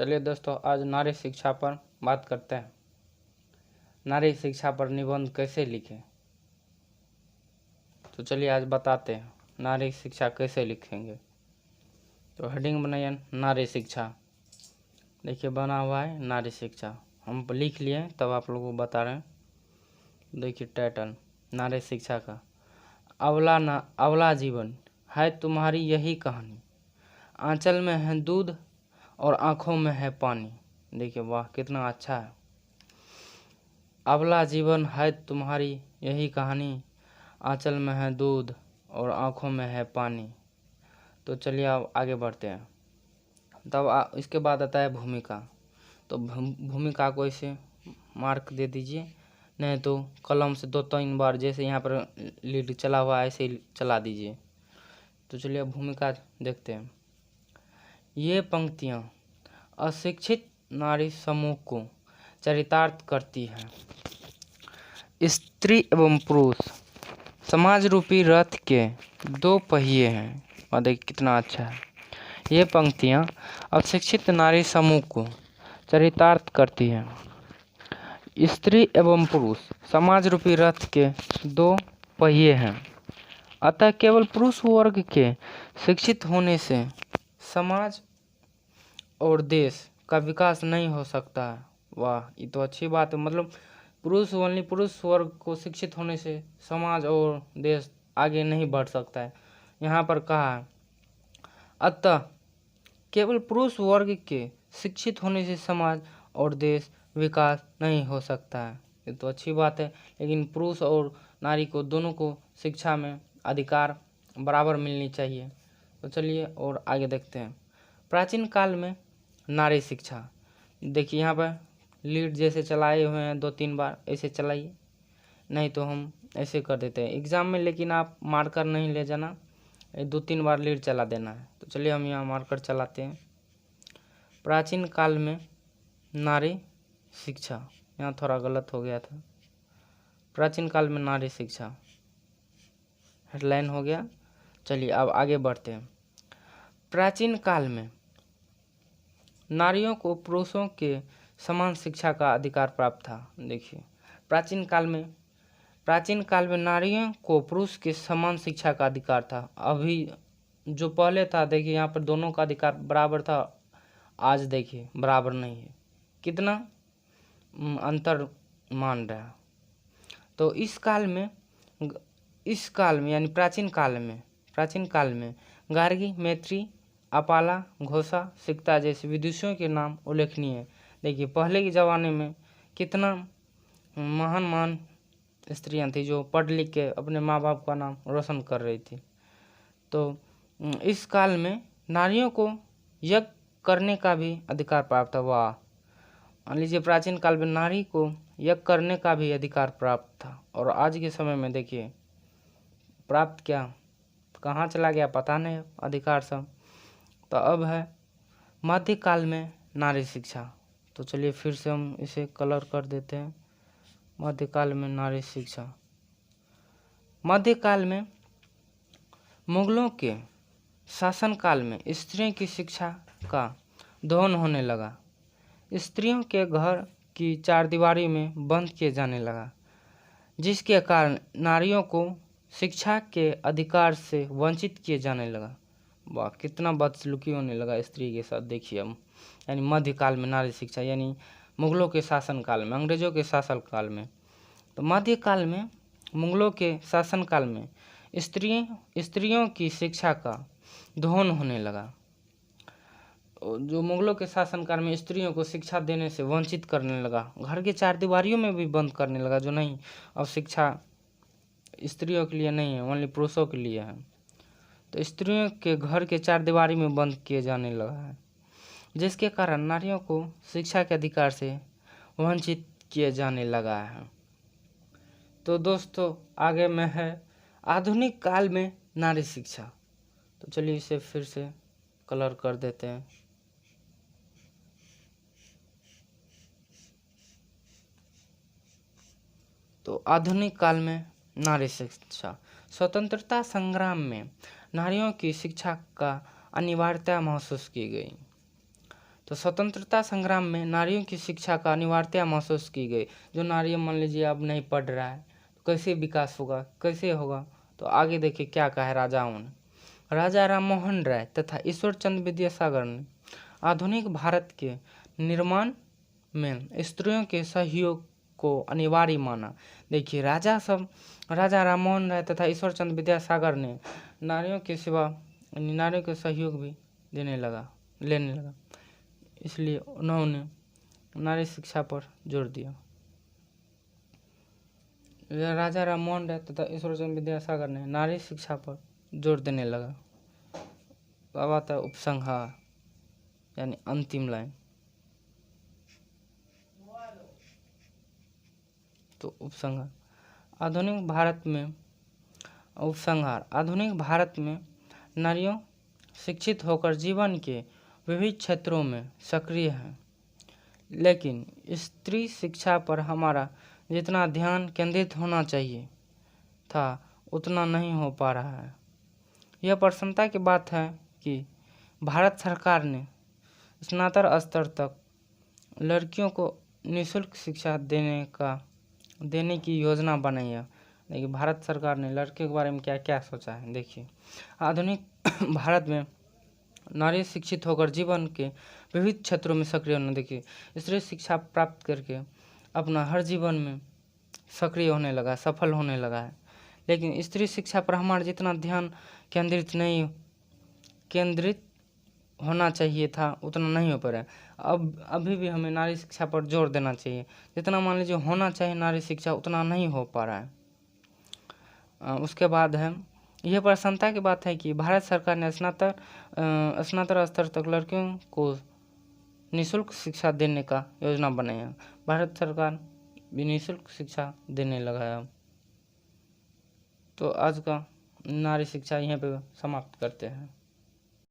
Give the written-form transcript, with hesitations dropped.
चलिए दोस्तों, आज नारी शिक्षा पर बात करते हैं। नारी शिक्षा पर निबंध कैसे लिखें, तो चलिए आज बताते हैं नारी शिक्षा कैसे लिखेंगे। तो हेडिंग बनाइए नारी शिक्षा। देखिए बना हुआ है नारी शिक्षा, हम लिख लिए तब आप लोगों को बता रहे हैं। देखिए टाइटल नारी शिक्षा का, अवला जीवन है तुम्हारी यही कहानी, आंचल में है दूध और आँखों में है पानी। देखिए वाह कितना अच्छा है। अबला जीवन है तुम्हारी यही कहानी, आंचल में है दूध और आँखों में है पानी। तो चलिए अब आगे बढ़ते हैं। तब इसके बाद आता है भूमिका। तो भूमिका को इसे मार्क दे दीजिए, नहीं तो कलम से 2-3 बार जैसे यहाँ पर लीड चला हुआ है ऐसे ही चला दीजिए। तो चलिए भूमिका देखते हैं। ये पंक्तियाँ अशिक्षित नारी समूह को चरितार्थ करती है। स्त्री एवं पुरुष समाज रूपी रथ के 2 पहिए हैं। और देखिए कितना अच्छा है। ये पंक्तियाँ अशिक्षित नारी समूह को चरितार्थ करती है। स्त्री एवं पुरुष समाज रूपी रथ के 2 पहिए हैं, अतः केवल पुरुष वर्ग के शिक्षित होने से समाज और देश का विकास नहीं हो सकता है। वाह ये तो अच्छी बात है। मतलब पुरुष वर्ग को शिक्षित होने से समाज और देश आगे नहीं बढ़ सकता है। यहाँ पर कहा है अतः केवल पुरुष वर्ग के शिक्षित होने से समाज और देश विकास नहीं हो सकता है। ये तो अच्छी बात है, लेकिन पुरुष और नारी को दोनों को शिक्षा में अधिकार बराबर मिलनी चाहिए। तो चलिए और आगे देखते हैं। प्राचीन काल में नारी शिक्षा। देखिए यहाँ पर लीड जैसे चलाए हुए हैं 2-3 बार, ऐसे चलाइए, नहीं तो हम ऐसे कर देते हैं एग्ज़ाम में, लेकिन आप मार्कर नहीं ले जाना, 2-3 बार लीड चला देना है। तो चलिए हम यहाँ मार्कर चलाते हैं। प्राचीन काल में नारी शिक्षा, यहाँ थोड़ा गलत हो गया था। प्राचीन काल में नारी शिक्षा हेडलाइन हो गया। चलिए अब आगे बढ़ते हैं। प्राचीन काल में नारियों को पुरुषों के समान शिक्षा का अधिकार प्राप्त था। देखिए प्राचीन काल में नारियों को पुरुष के समान शिक्षा का अधिकार था। अभी जो पहले था देखिए यहाँ पर दोनों का अधिकार बराबर था, आज देखिए बराबर नहीं है, कितना अंतर मान रहा है। तो इस काल में यानी प्राचीन काल में गार्गी, मैत्री, अपाला, घोषा, सिकता जैसे विदुषियों के नाम उल्लेखनीय है। देखिए पहले के ज़माने में कितना महान स्त्रियां थी जो पढ़ लिख के अपने माँ बाप का नाम रोशन कर रही थी। तो इस काल में नारियों को यज्ञ करने का भी अधिकार प्राप्त था। वाह, मान लीजिए प्राचीन काल में नारी को यज्ञ करने का भी अधिकार प्राप्त था, और आज के समय में देखिए प्राप्त क्या कहाँ चला गया पता नहीं अधिकार सब। तो अब है मध्यकाल में नारी शिक्षा। तो चलिए फिर से हम इसे कलर कर देते हैं। मध्यकाल में नारी शिक्षा। मध्यकाल में मुगलों के शासनकाल में स्त्रियों की शिक्षा का दोहन होने लगा। स्त्रियों के घर की चारदीवारी में बंद किए जाने लगा, जिसके कारण नारियों को शिक्षा के अधिकार से वंचित किए जाने लगा। वाह कितना बदसलूकी होने लगा स्त्री के साथ। देखिए हम यानी मध्यकाल में नारी शिक्षा, यानी मुगलों के शासनकाल में, अंग्रेजों के शासनकाल में। तो मध्यकाल में मुगलों के शासनकाल में स्त्रियों की शिक्षा का दोहन होने लगा। जो मुगलों के शासनकाल में स्त्रियों को शिक्षा देने से वंचित करने लगा, घर के चारदीवारियों में भी बंद करने लगा। जो नहीं, अब शिक्षा स्त्रियों के लिए नहीं है, ओनली पुरुषों के लिए है। तो स्त्रियों के घर के चारदीवारी में बंद किए जाने लगा है, जिसके कारण नारियों को शिक्षा के अधिकार से वंचित किए जाने लगा है। तो दोस्तों आगे में है आधुनिक काल में नारी शिक्षा। तो चलिए इसे फिर से कलर कर देते हैं। तो आधुनिक काल में नारी शिक्षा। स्वतंत्रता संग्राम में नारियों की शिक्षा का अनिवार्यता महसूस की गई। तो स्वतंत्रता संग्राम में नारियों की शिक्षा का अनिवार्यता महसूस की गई। जो नारी मान लीजिए अब नहीं पढ़ रहा है तो कैसे विकास होगा, कैसे होगा? तो आगे देखिए क्या कहा है राजाओं ने। राजा राम मोहन राय तथा ईश्वर चंद्र विद्यासागर ने आधुनिक भारत के निर्माण में स्त्रियों के सहयोग को अनिवार्य माना। देखिए राजा राम मोहन राय तथा ईश्वर चंद्र विद्यासागर ने नारियों के सिवा नारियों के सहयोग भी लेने लगा, इसलिए उन्होंने नारी शिक्षा पर जोर दिया। राजा राम मोहन राय तथा ईश्वर चंद्र विद्यासागर ने नारी शिक्षा पर जोर देने लगा। अब आता है उपसंहार यानी अंतिम लाइन। तो उपसंहार आधुनिक भारत में नारियों शिक्षित होकर जीवन के विविध क्षेत्रों में सक्रिय हैं, लेकिन स्त्री शिक्षा पर हमारा जितना ध्यान केंद्रित होना चाहिए था उतना नहीं हो पा रहा है। यह प्रसन्नता की बात है कि भारत सरकार ने स्नातक स्तर तक लड़कियों को निःशुल्क शिक्षा देने की योजना बनाई है। देखिए भारत सरकार ने लड़के के बारे में क्या क्या सोचा है। देखिए आधुनिक भारत में नारी शिक्षित होकर जीवन के विविध क्षेत्रों में सक्रिय होना। देखिए स्त्री शिक्षा प्राप्त करके अपना हर जीवन में सक्रिय होने लगा, सफल होने लगा है, लेकिन स्त्री शिक्षा पर हमारा जितना ध्यान केंद्रित होना चाहिए था उतना नहीं हो पा रहा है। अब अभी भी हमें नारी शिक्षा पर जोर देना चाहिए। जितना मान लीजिए होना चाहिए नारी शिक्षा उतना नहीं हो पा रहा है। उसके बाद है यह प्रसन्नता की बात है कि भारत सरकार ने स्नातक स्तर तक लड़कियों को निःशुल्क शिक्षा देने का योजना बनाया। भारत सरकार भी निःशुल्क शिक्षा देने लगा है। तो आज का नारी शिक्षा यहीं पे समाप्त करते हैं।